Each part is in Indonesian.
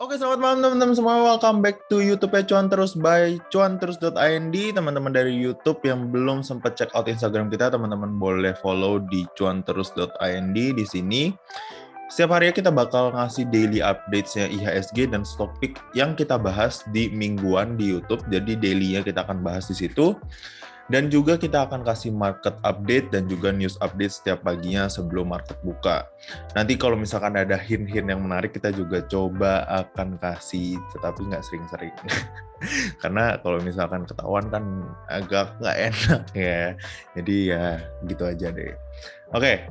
Oke, selamat malam teman-teman semua. Welcome back to YouTube Cuan Terus by cuanterus.ind. Teman-teman dari YouTube yang belum sempat check out Instagram kita, teman-teman boleh follow di cuanterus.ind. Di sini setiap hari kita bakal ngasih daily updates-nya IHSG dan topik yang kita bahas di mingguan di YouTube. Jadi daily-nya kita akan bahas di situ. Dan juga kita akan kasih market update dan juga news update setiap paginya sebelum market buka. Nanti kalau misalkan ada hint-hint yang menarik, kita juga coba akan kasih, tetapi nggak sering-sering. Karena kalau misalkan ketahuan kan agak nggak enak ya. Jadi ya gitu aja deh. Oke.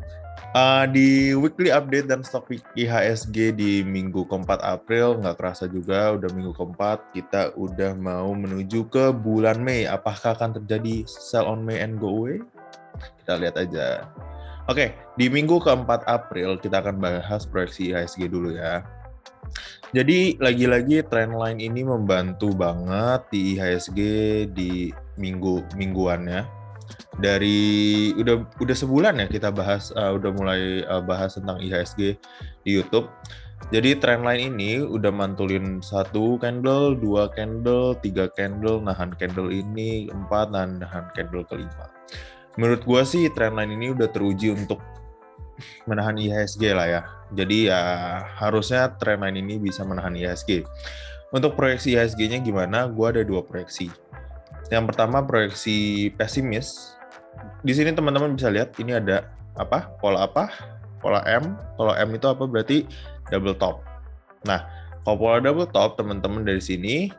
Di weekly update dan stock IHSG di minggu keempat April, nggak kerasa juga udah minggu keempat, kita udah mau menuju ke bulan Mei. Apakah akan terjadi sell on May and go away? Kita lihat aja. Oke, di minggu keempat April kita akan bahas proyeksi IHSG dulu ya. Jadi lagi-lagi trendline ini membantu banget di IHSG di mingguannya. Dari udah sebulan ya kita bahas udah mulai bahas tentang IHSG di YouTube. Jadi trendline ini udah mantulin 1 candle, 2 candle, 3 candle, nahan candle ini, 4 nahan candle kelima. Menurut gua sih trendline ini udah teruji untuk menahan IHSG lah ya. Jadi ya harusnya trendline ini bisa menahan IHSG. Untuk proyeksi IHSG-nya gimana? Gua ada 2 proyeksi. Yang pertama proyeksi pesimis. Di sini teman-teman bisa lihat ini ada pola M. Kalau M itu apa? Berarti double top. Nah, kalau pola double top, teman-teman dari sini,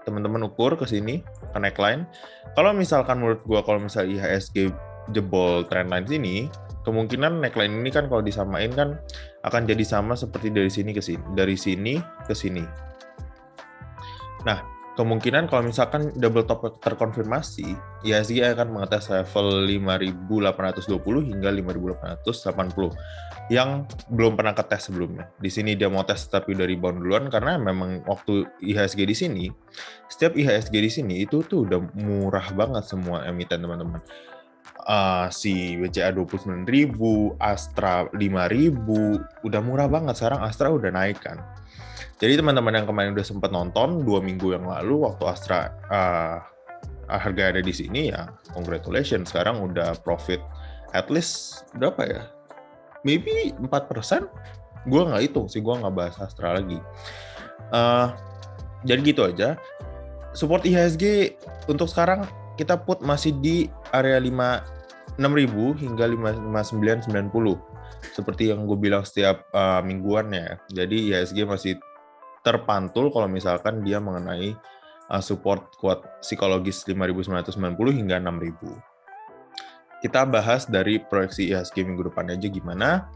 teman-teman ukur ke sini, ke neckline. Kalau misalkan menurut gua, kalau misalnya IHSG jebol trendline sini, kemungkinan neckline ini kan kalau disamain kan akan jadi sama seperti dari sini ke sini, dari sini ke sini. Nah, kemungkinan kalau misalkan double top terkonfirmasi, IHSG akan mengetes level 5.820 hingga 5.880 yang belum pernah ketes sebelumnya. Di sini dia mau tes tapi udah rebound duluan karena memang waktu IHSG di sini, setiap IHSG di sini itu tuh udah murah banget semua emiten teman-teman. Si BCA 29.000, Astra 5.000, udah murah banget. Sekarang Astra udah naik kan. Jadi teman-teman yang kemarin udah sempat nonton 2 minggu yang lalu waktu Astra harga ada di sini ya, congratulations. Sekarang udah profit at least berapa ya? Maybe 4%? Gue nggak hitung sih, gue nggak bahas Astra lagi. Jadi gitu aja. Support IHSG untuk sekarang kita put masih di area 6.000 hingga 5.990. Seperti yang gue bilang setiap mingguan ya. Jadi IHSG masih terpantul kalau misalkan dia mengenai support kuat psikologis 5.990 hingga 6.000. Kita bahas dari proyeksi IHSG minggu depan aja gimana.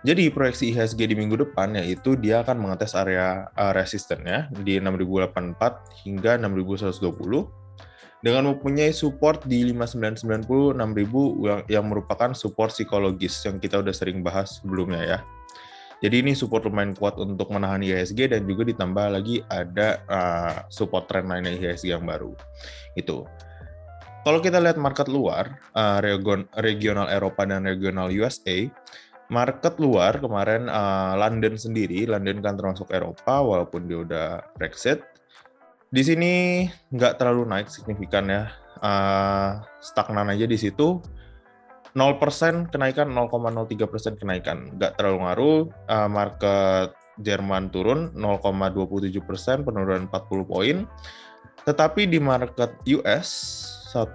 Jadi proyeksi IHSG di minggu depan yaitu dia akan mengetes area resistennya di 6.084 hingga 6.120 dengan mempunyai support di 5.990 6.000 yang merupakan support psikologis yang kita udah sering bahas sebelumnya ya. Jadi ini support lumayan kuat untuk menahan IHSG dan juga ditambah lagi ada support trendline IHSG yang baru. Itu. Kalau kita lihat market luar, regional Eropa dan regional USA, market luar kemarin London sendiri, London kan termasuk Eropa walaupun dia udah Brexit. Di sini nggak terlalu naik signifikan ya, stagnan aja di situ. 0% kenaikan, 0,03% kenaikan. Nggak terlalu ngaruh. Market Jerman turun 0,27%, penurunan 40 poin. Tetapi di market US, 1,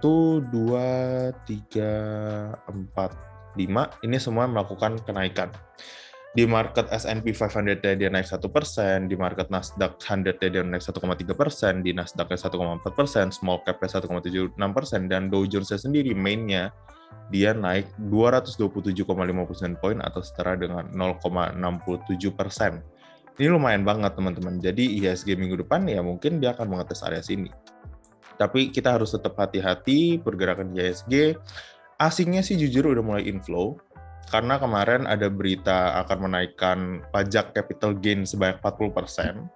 2, 3, 4, 5, ini semua melakukan kenaikan. Di market S&P 500 dia naik 1%, di market Nasdaq 100 dia naik 1,3%, di Nasdaq 1,4%, small cap 1,76%, dan Dow Jones sendiri mainnya dia naik 227,59 poin atau setara dengan 0,67%. Ini lumayan banget teman-teman. Jadi IHSG minggu depan ya mungkin dia akan mengetes area sini. Tapi kita harus tetap hati-hati pergerakan IHSG. Asingnya sih jujur udah mulai inflow. Karena kemarin ada berita akan menaikkan pajak capital gain sebanyak 40%.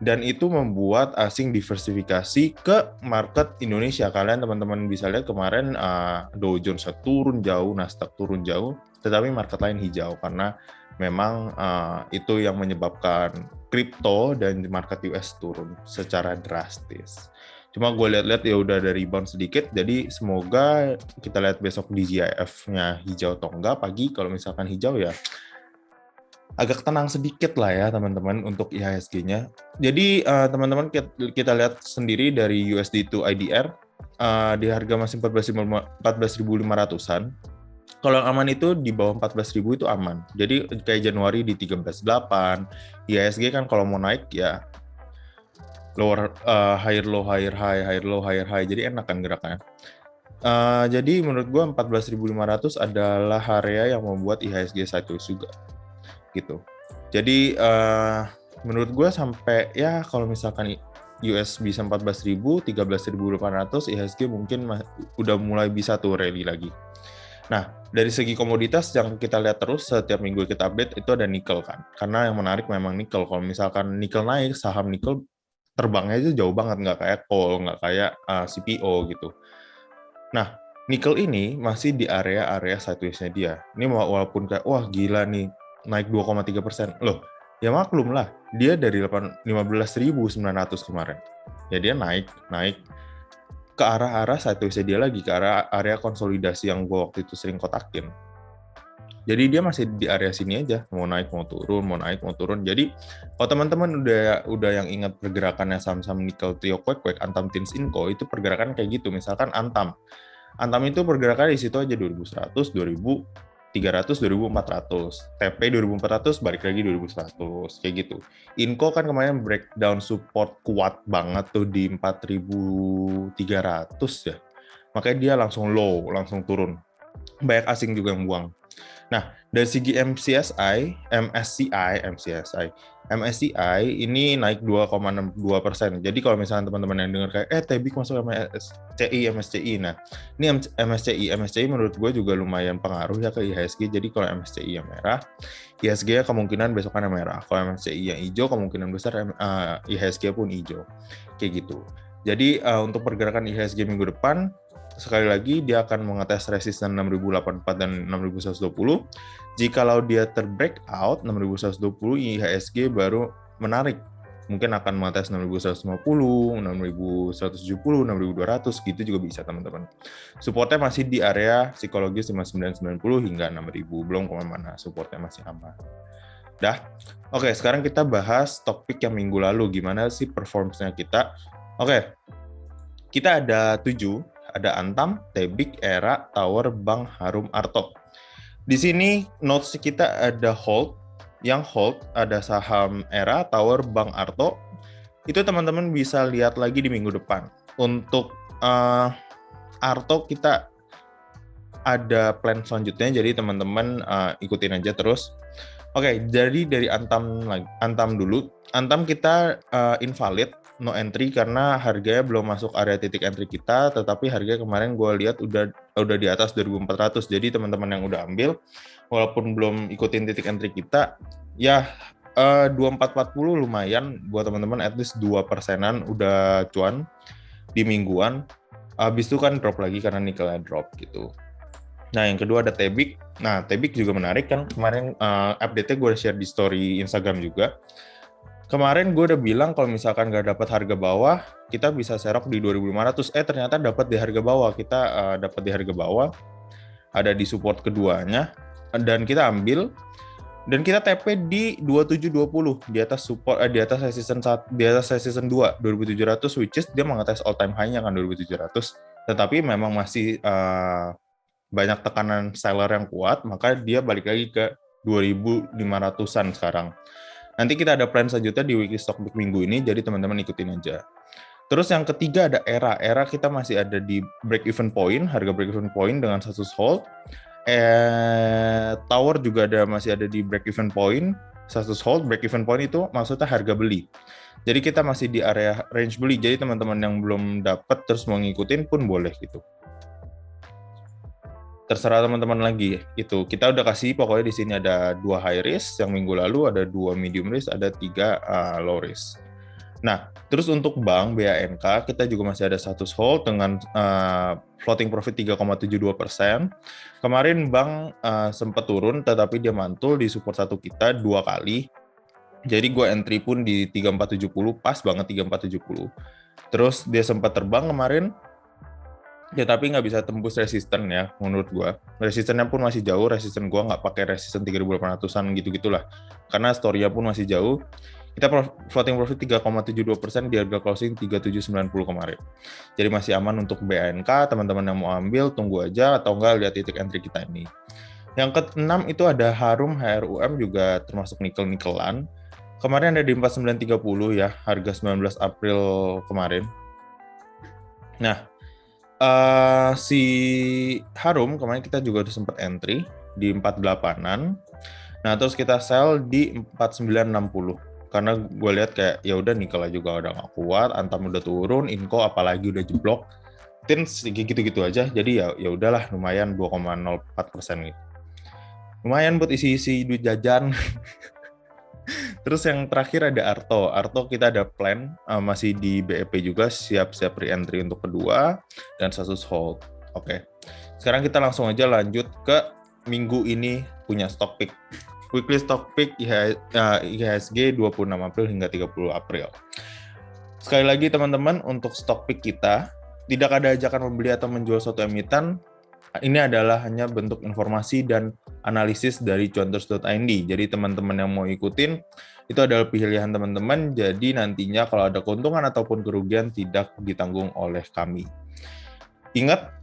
Dan itu membuat asing diversifikasi ke market Indonesia. Kalian teman-teman bisa lihat kemarin Dow Jones turun jauh, Nasdaq turun jauh, tetapi market lain hijau karena memang itu yang menyebabkan kripto dan market US turun secara drastis. Cuma gue lihat-lihat ya udah ada rebound sedikit, jadi semoga kita lihat besok di GIF-nya hijau atau enggak. Pagi kalau misalkan hijau ya agak tenang sedikit lah ya teman-teman untuk IHSG-nya. Jadi teman-teman kita lihat sendiri dari USD to IDR di harga masih 14.500-an. Kalau yang aman itu di bawah 14.000 itu aman. Jadi kayak Januari di 13.8. IHSG kan kalau mau naik ya lower higher low higher high, higher low higher high. Jadi enak kan gerakannya. Jadi menurut gue 14.500 adalah area yang membuat IHSG sideways juga. Gitu. Jadi menurut gue sampai ya kalau misalkan US bisa 14.000, 13.800, IHSG mungkin udah mulai bisa tuh rally lagi. Nah, dari segi komoditas yang kita lihat terus setiap minggu kita update itu ada nikel kan. Karena yang menarik memang nikel. Kalau misalkan nikel naik, saham nikel terbangnya itu jauh banget, nggak kayak coal, nggak kayak CPO gitu. Nah, nikel ini masih di area-area sideways-nya dia. Ini walaupun kayak, wah gila nih, naik 2,3%. Loh, ya maklum lah, dia dari 15.900 kemarin. Ya dia naik ke arah-arah sideways-nya dia lagi, ke arah area konsolidasi yang gue waktu itu sering kotakin. Jadi dia masih di area sini aja, mau naik mau turun, mau naik mau turun. Jadi kalau teman-teman udah yang ingat pergerakannya saham-saham nikel, Trio, Kwek, Antam, Tins, Inco, itu pergerakan kayak gitu. Misalkan Antam itu pergerakan di situ aja 2.100, 2.300, 2.400. TP 2.400, balik lagi 2.100. Kayak gitu. Inco kan kemarin breakdown support kuat banget tuh di 4.300 ya. Makanya dia langsung low, langsung turun. Banyak asing juga yang buang. Nah, dari segi MSCI ini naik 2,62%. Jadi kalau misalnya teman-teman yang dengar kayak, Tebik masuk MSCI. Nah, ini MSCI menurut gue juga lumayan pengaruh ya ke IHSG. Jadi kalau MSCI yang merah, IHSG kemungkinan besokan yang merah. Kalau MSCI yang hijau, kemungkinan besar IHSG pun hijau. Kayak gitu. Jadi untuk pergerakan IHSG minggu depan, sekali lagi dia akan mengetes resisten 6.084 dan 6.120. Jikalau dia terbreakout 6.120, IHSG baru menarik. Mungkin akan mengetes 6.150, 6.170, 6.200 gitu juga bisa teman-teman. Supportnya masih di area psikologis 5.990 hingga 6.000. Belum kemana-mana, supportnya masih aman. Dah. Oke, sekarang kita bahas topik yang minggu lalu. Gimana sih performance-nya kita? Oke, kita ada 7. Ada Antam, Tebik, Era, Tower, Bank, Harum, Arto. Di sini notes kita ada hold. Yang hold ada saham Era, Tower, Bank, Arto. Itu teman-teman bisa lihat lagi di minggu depan. Untuk Arto kita ada plan selanjutnya, jadi teman-teman ikutin aja terus. Oke, jadi dari Antam dulu. Antam kita invalid, no entry karena harganya belum masuk area titik entry kita, tetapi harganya kemarin gue lihat udah di atas 2.400. Jadi teman-teman yang udah ambil, walaupun belum ikutin titik entry kita, ya 2440 lumayan buat teman-teman, at least 2%-an udah cuan di mingguan. Habis itu kan drop lagi karena nikelnya drop gitu. Nah, yang kedua ada Tebik. Nah, Tebik juga menarik kan. Kemarin update-nya gue share di story Instagram juga. Kemarin gue udah bilang kalau misalkan nggak dapat harga bawah, kita bisa serok di 2.500. Ternyata dapat di harga bawah. Kita dapat di harga bawah. Ada di support keduanya. Dan kita ambil. Dan kita TP di 2720 di atas support di atas resistance 2 2700, which is dia mengetes all time high-nya kan 2700. Tetapi memang masih banyak tekanan seller yang kuat, maka dia balik lagi ke 2.500-an sekarang. Nanti kita ada plan selanjutnya di weekly stock pick minggu ini, jadi teman-teman ikutin aja. Terus yang ketiga ada Era. Era kita masih ada di break even point, harga break even point dengan status hold. Tower juga masih ada di break even point, status hold. Break even point itu maksudnya harga beli. Jadi kita masih di area range beli. Jadi teman-teman yang belum dapat terus mau ngikutin pun boleh gitu. Terserah teman-teman lagi itu. Kita udah kasih pokoknya di sini ada 2 high risk, yang minggu lalu ada 2 medium risk, ada 3 low risk. Nah, terus untuk bank BANK kita juga masih ada status hold dengan floating profit 3,72%. Kemarin bank sempat turun, tetapi dia mantul di support satu kita 2 kali. Jadi gue entry pun di 3470, pas banget 3470. Terus dia sempat terbang kemarin, ya tapi nggak bisa tembus resisten ya menurut gue. Resistennya pun masih jauh, resisten gue nggak pakai resisten 3.800-an gitu-gitulah. Karena story-nya pun masih jauh. Kita floating profit 3,72% di harga closing 3790 kemarin. Jadi masih aman untuk BANK, teman-teman yang mau ambil tunggu aja atau enggak lihat titik entry kita ini. Yang keenam itu ada Harum HRUM juga termasuk nikel-nikelan. Kemarin ada di 4930 ya, harga 19 April kemarin. Nah, si Harum kemarin kita juga udah sempat entry di 48-an. Nah, terus kita sell di 4960. Karena gue lihat kayak ya udah nikel juga udah nggak kuat, Antam udah turun, Inco apalagi udah jeblok. Tin gitu-gitu aja. Jadi ya udahlah lumayan 2,04% gitu. Lumayan buat isi-isi duit jajan. Terus yang terakhir ada Arto. Arto kita ada plan masih di BEP juga, siap-siap re-entry untuk kedua dan status hold. Oke. Sekarang kita langsung aja lanjut ke minggu ini punya stock pick. Weekly stock pick IHSG 26 April hingga 30 April. Sekali lagi teman-teman, untuk stock pick kita tidak ada ajakan membeli atau menjual suatu emiten. Ini adalah hanya bentuk informasi dan analisis dari cuanterus.id. Jadi teman-teman yang mau ikutin, itu adalah pilihan teman-teman. Jadi nantinya kalau ada keuntungan ataupun kerugian tidak ditanggung oleh kami. Ingat,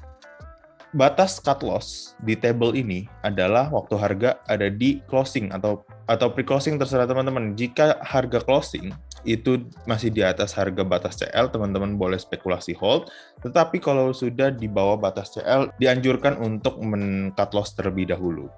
batas cut loss di table ini adalah waktu harga ada di closing atau pre-closing, terserah teman-teman. Jika harga closing itu masih di atas harga batas CL, teman-teman boleh spekulasi hold. Tetapi kalau sudah di bawah batas CL, dianjurkan untuk men-cut loss terlebih dahulu.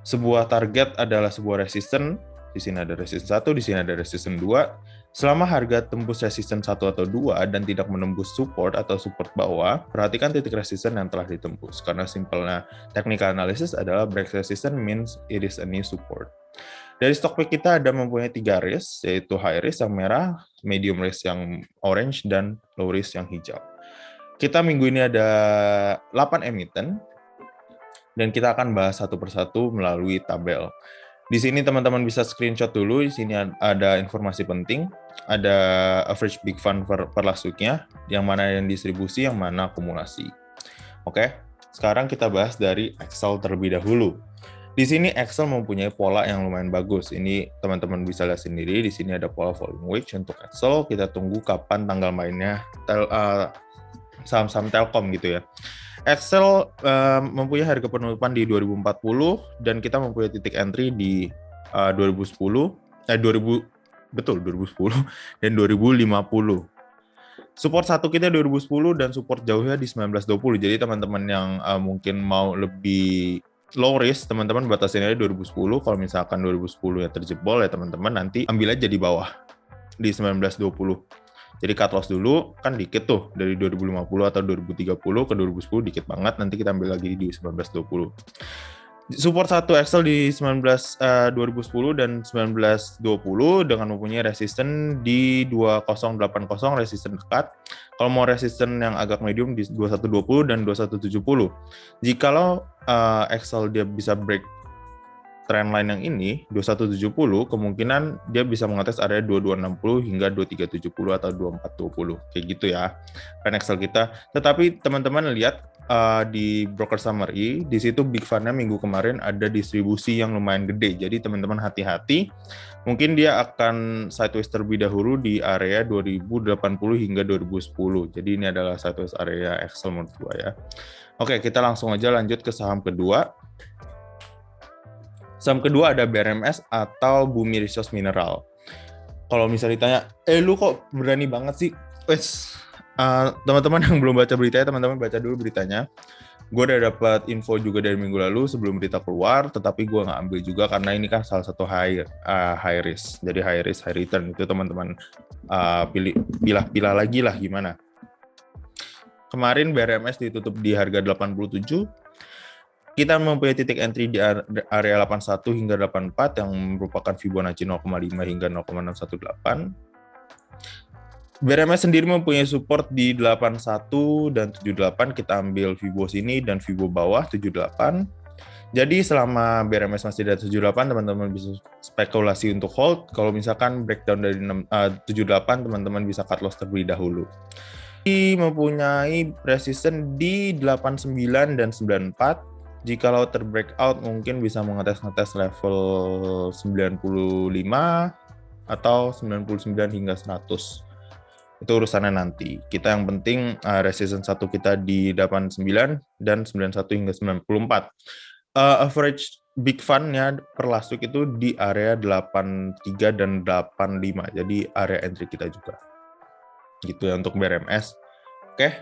Sebuah target adalah sebuah resisten. Di sini ada resisten 1, di sini ada resisten 2. Selama harga tembus resisten 1 atau 2 dan tidak menembus support atau support bawah, perhatikan titik resisten yang telah ditembus. Karena simpelnya technical analysis adalah break resistance means it is a new support. Dari stock pick kita ada mempunyai 3 risk, yaitu high risk yang merah, medium risk yang orange, dan low risk yang hijau. Kita minggu ini ada 8 emiten, dan kita akan bahas satu persatu melalui tabel. Di sini teman-teman bisa screenshot dulu, di sini ada informasi penting, ada average big fund per last week-nya, yang mana yang distribusi, yang mana akumulasi. Oke, sekarang kita bahas dari Excel terlebih dahulu. Di sini Excel mempunyai pola yang lumayan bagus. Ini teman-teman bisa lihat sendiri, di sini ada pola volume wedge untuk Excel, kita tunggu kapan tanggal mainnya saham-saham Telkom gitu ya. Excel mempunyai harga penutupan di 2040 dan kita mempunyai titik entry di 2010 dan 2050. Support satu kita 2010 dan support jauhnya di 1920. Jadi teman-teman yang mungkin mau lebih low risk, teman-teman batasin aja 2010. Kalau misalkan 2010 ya terjebol ya teman-teman nanti ambil aja di bawah di 1920. Jadi cut loss dulu, kan dikit tuh, dari 2050 atau 2030 ke 2010 dikit banget, nanti kita ambil lagi di 1920. Support satu Excel di 2010 dan 1920 dengan mempunyai resisten di 2080, resisten dekat. Kalau mau resisten yang agak medium di 2120 dan 2170. Jikalau Excel dia bisa break trendline yang ini 2170 kemungkinan dia bisa mengatas area 2260 hingga 2370 atau 2420 kayak gitu ya kan Excel kita. Tetapi teman-teman lihat di broker summary di situ big fund-nya minggu kemarin ada distribusi yang lumayan gede. Jadi teman-teman hati-hati, mungkin dia akan sideways terlebih dahulu di area 2080 hingga 2010. Jadi ini adalah sideways area Excel menurut gua ya. Oke, kita langsung aja lanjut ke saham kedua. Saham kedua ada BRMS atau Bumi Resource Mineral. Kalau misalnya ditanya, lu kok berani banget sih? Teman-teman yang belum baca beritanya, teman-teman baca dulu beritanya. Gue udah dapat info juga dari minggu lalu sebelum berita keluar, tetapi gue nggak ambil juga karena ini kan salah satu high risk. Jadi high risk, high return itu teman-teman pilih lagi lah gimana. Kemarin BRMS ditutup di harga 87. Kita mempunyai titik entry di area 81 hingga 84 yang merupakan Fibonacci 0,5 hingga 0,618. BRMS sendiri mempunyai support di 81 dan 78. Kita ambil Vibo sini dan Vibo bawah 78. Jadi selama BRMS masih di 78, teman-teman bisa spekulasi untuk hold. Kalau misalkan breakdown dari 78, teman-teman bisa cut loss terlebih dahulu. Mempunyai resistance di 89 dan 94. Jikalau terbreakout mungkin bisa mengetes level 95 atau 99 hingga 100. Itu urusannya nanti. Kita yang penting resistance 1 kita di 89 dan 91 hingga 94. Average big fund-nya per last week itu di area 83 dan 85. Jadi area entry kita juga. Gitu ya untuk BRMS. Oke.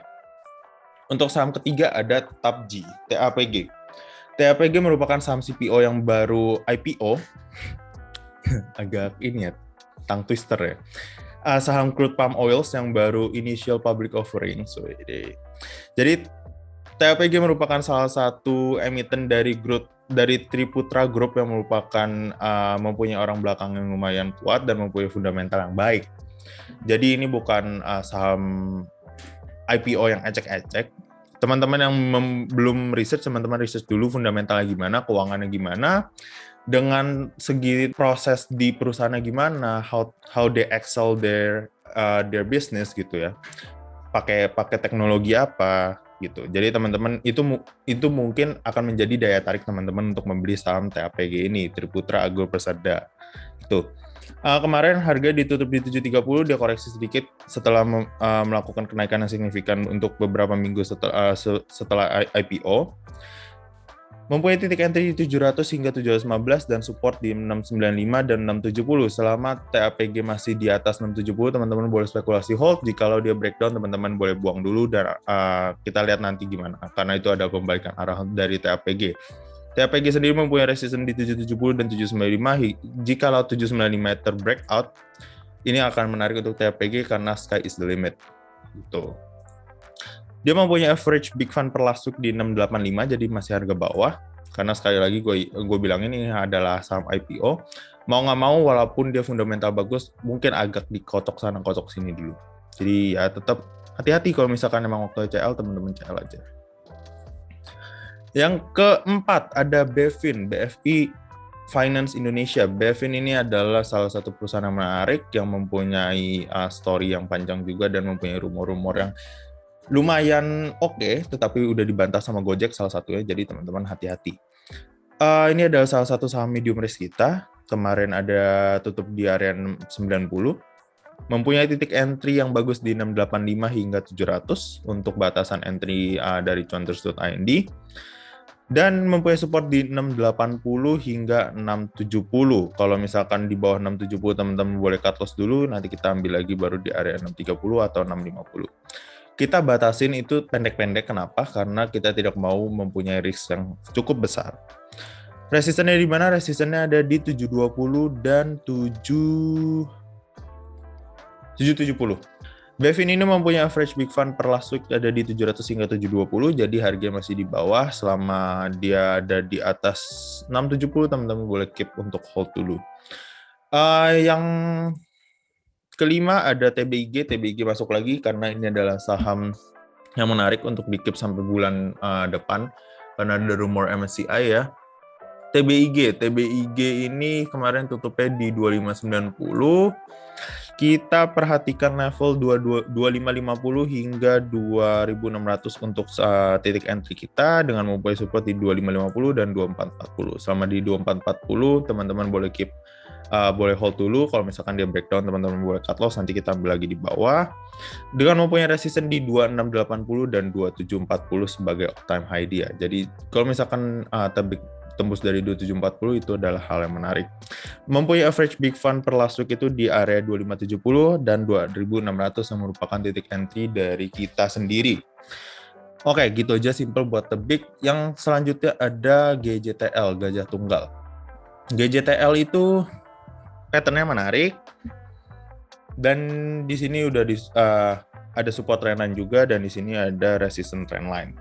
Untuk saham ketiga ada TAPG, TAPG. TAPG merupakan saham CPO yang baru IPO. Agak ini ya, tongue twister ya. Saham crude palm oils yang baru initial public offering. Jadi TAPG merupakan salah satu emiten dari Triputra Group yang merupakan mempunyai orang belakang yang lumayan kuat dan mempunyai fundamental yang baik. Jadi ini bukan saham IPO yang ecek-ecek. Teman-teman yang belum research, teman-teman research dulu fundamentalnya gimana, keuangannya gimana, dengan segi proses di perusahaannya gimana, how they excel their business gitu ya. Pakai teknologi apa gitu. Jadi teman-teman itu mungkin akan menjadi daya tarik teman-teman untuk membeli saham TAPG ini, Triputra Agro Persada. Gitu. Kemarin harga ditutup di 730, dia koreksi sedikit setelah melakukan kenaikan yang signifikan untuk beberapa minggu setelah IPO. Mempunyai titik entry di 700 hingga 715 dan support di 695 dan 670. Selama TAPG masih di atas 670, teman-teman boleh spekulasi hold. Jikalau dia breakdown, teman-teman boleh buang dulu dan kita lihat nanti gimana. Karena itu ada pembalikan arah dari TAPG. TAPG sendiri mempunyai resistance di 770 dan 795. Jikalau 795 breakout, ini akan menarik untuk TAPG karena sky is the limit. Gitu. Dia mempunyai average big fund per last week di 685, jadi masih harga bawah. Karena sekali lagi gue bilang ini adalah saham IPO. Mau nggak mau, walaupun dia fundamental bagus, mungkin agak dikotok sana, kotok sini dulu. Jadi ya tetap hati-hati kalau misalkan memang waktu CL, teman-teman CL aja. Yang keempat ada BEFIN, BFI Finance Indonesia. BEFIN ini adalah salah satu perusahaan yang menarik, yang mempunyai story yang panjang juga, dan mempunyai rumor-rumor yang lumayan oke, tetapi udah dibantah sama Gojek salah satunya, jadi teman-teman hati-hati. Ini adalah salah satu saham medium risk kita. Kemarin ada tutup di area 90. Mempunyai titik entry yang bagus di 685 hingga 700 untuk batasan entry dari cuanterus.id. Dan mempunyai support di 680 hingga 670. Kalau misalkan di bawah 670, teman-teman boleh cut loss dulu, nanti kita ambil lagi baru di area 630 atau 650. Kita batasin itu pendek-pendek, kenapa? Karena kita tidak mau mempunyai risk yang cukup besar. Resistennya di mana? Resistennya ada di 720 dan 770. BEFIN ini mempunyai average big fund per last week ada di 700 hingga 720, jadi harga masih di bawah. Selama dia ada di atas 670, teman-teman boleh keep untuk hold dulu. Yang kelima ada TBIG. TBIG masuk lagi karena ini adalah saham yang menarik untuk di-keep sampai bulan depan karena ada rumor MSCI ya. TBIG ini kemarin tutupnya di 2590. Kita perhatikan level 2550 hingga 2600 untuk titik entry kita dengan mempunyai support di 2550 dan 2440. Selama di 2440 teman-teman boleh keep boleh hold dulu. Kalau misalkan dia breakdown, teman-teman boleh cut loss, nanti kita ambil lagi di bawah. Dengan mempunyai resistance di 2680 dan 2740 sebagai all time high dia. Jadi kalau misalkan tembus dari 2740 itu adalah hal yang menarik. Mempunyai average big fund per last week itu di area 2570 dan 2600 yang merupakan titik entry dari kita sendiri. Oke, gitu aja simple buat the big. Yang selanjutnya ada GJTL, Gajah Tunggal. GJTL itu pattern-nya menarik, dan di sini udah ada support trendline juga, dan di sini ada resistance trendline.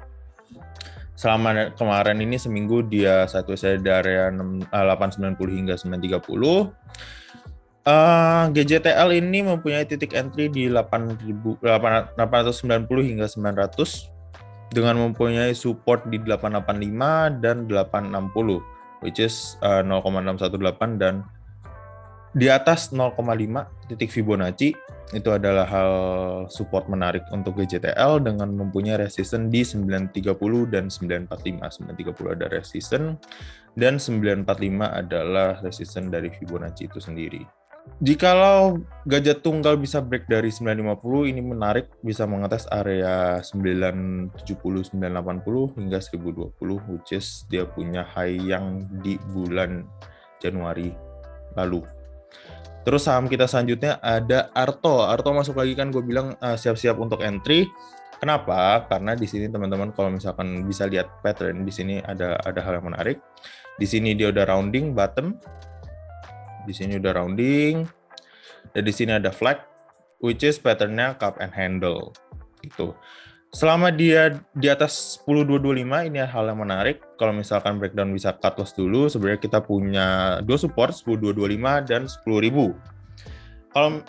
Selama kemarin ini seminggu dia satu saya dari area 890 hingga 930. GJTL ini mempunyai titik entry di 8.890 hingga 900 dengan mempunyai support di 885 dan 860 which is 0,618 dan di atas 0,5 titik Fibonacci itu adalah hal support menarik untuk GJTL dengan mempunyai resistance di 930 dan 945. 930 ada resistance dan 945 adalah resistance dari Fibonacci itu sendiri. Jikalau gajah tunggal bisa break dari 950, ini menarik bisa mengetes area 970, 980 hingga 1020 which is dia punya high yang di bulan Januari lalu. Terus saham kita selanjutnya ada Arto. Arto masuk lagi kan gue bilang siap-siap untuk entry. Kenapa? Karena di sini teman-teman kalau misalkan bisa lihat pattern di sini ada hal yang menarik. Di sini dia udah rounding bottom. Di sini udah rounding. Dan di sini ada flag which is patternnya cup and handle. Gitu. Selama dia di atas 10.225 ini hal yang menarik. Kalau misalkan breakdown bisa cut loss dulu, sebenarnya kita punya dua support 10.225 dan 10.000. Kalau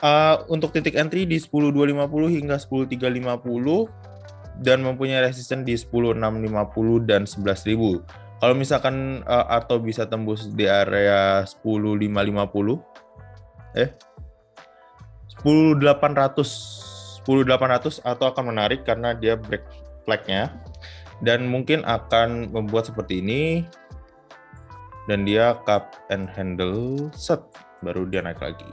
untuk titik entry di 10.250 hingga 10.350 dan mempunyai resistance di 10.650 dan 11.000. Kalau misalkan Arto bisa tembus di area 10.550 10.800 atau akan menarik karena dia break flag-nya dan mungkin akan membuat seperti ini dan dia cup and handle set baru dia naik lagi.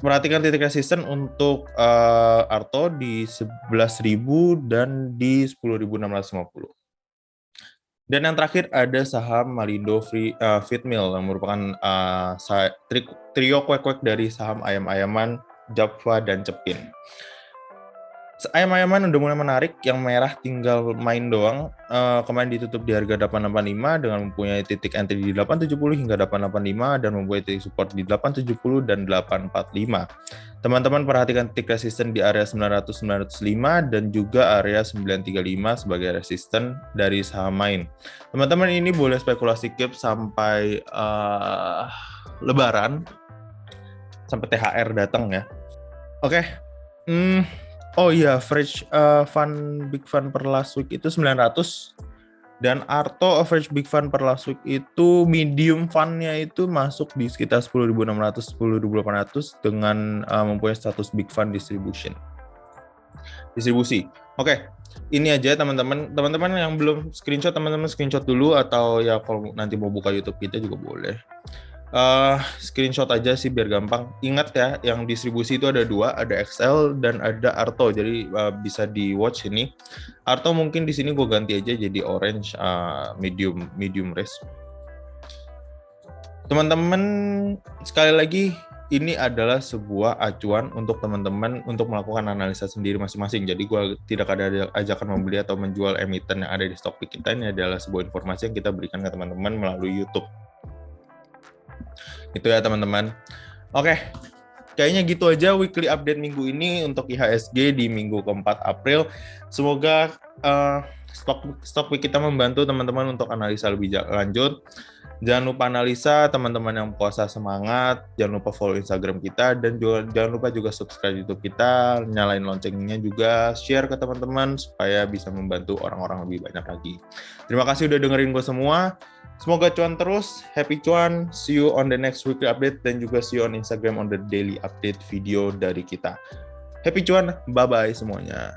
Perhatikan titik resisten untuk Arto di 11.000 dan di 10.650. Dan yang terakhir ada saham Malindo Feedmill yang merupakan trio kuek-kuek dari saham ayam-ayaman Java dan Cepin. Ayam-ayaman udah mulai menarik, yang merah tinggal main doang. Kemarin ditutup di harga 885 dengan mempunyai titik entry di 870 hingga 885 dan mempunyai titik support di 870 dan 845. Teman-teman perhatikan titik resisten di area 900-905 dan juga area 935 sebagai resisten dari saham main. Teman-teman ini boleh spekulasi keep sampai Lebaran, sampai THR datang ya. Oke. Oh iya, average big fund per last week itu 900 dan Arto average big fund per last week itu medium fund-nya itu masuk di sekitar 10.600 10.800 dengan mempunyai status big fund distribusi. Oke. Ini aja teman-teman yang belum screenshot, teman-teman screenshot dulu atau ya kalau nanti mau buka YouTube kita juga boleh. Screenshot aja sih biar gampang. Ingat ya, yang distribusi itu ada dua, ada XL dan ada Arto. Jadi bisa di watch ini. Arto mungkin di sini gue ganti aja jadi orange medium risk. Teman-teman sekali lagi ini adalah sebuah acuan untuk teman-teman untuk melakukan analisa sendiri masing-masing. Jadi gue tidak ada ajakan membeli atau menjual emiten yang ada di Stockpick kita. Ini adalah sebuah informasi yang kita berikan ke teman-teman melalui YouTube. Itu ya teman-teman. Oke, kayaknya gitu aja weekly update minggu ini untuk IHSG di minggu keempat April. Semoga Stockpick kita membantu teman-teman untuk analisa lebih lanjut. Jangan lupa analisa, teman-teman yang puasa semangat. Jangan lupa follow Instagram kita dan jangan lupa juga subscribe YouTube kita, nyalain loncengnya juga, share ke teman-teman supaya bisa membantu orang-orang lebih banyak lagi. Terima kasih udah dengerin gue semua. Semoga cuan terus, happy cuan, see you on the next weekly update, dan juga see you on Instagram on the daily update video dari kita. Happy cuan, bye-bye semuanya.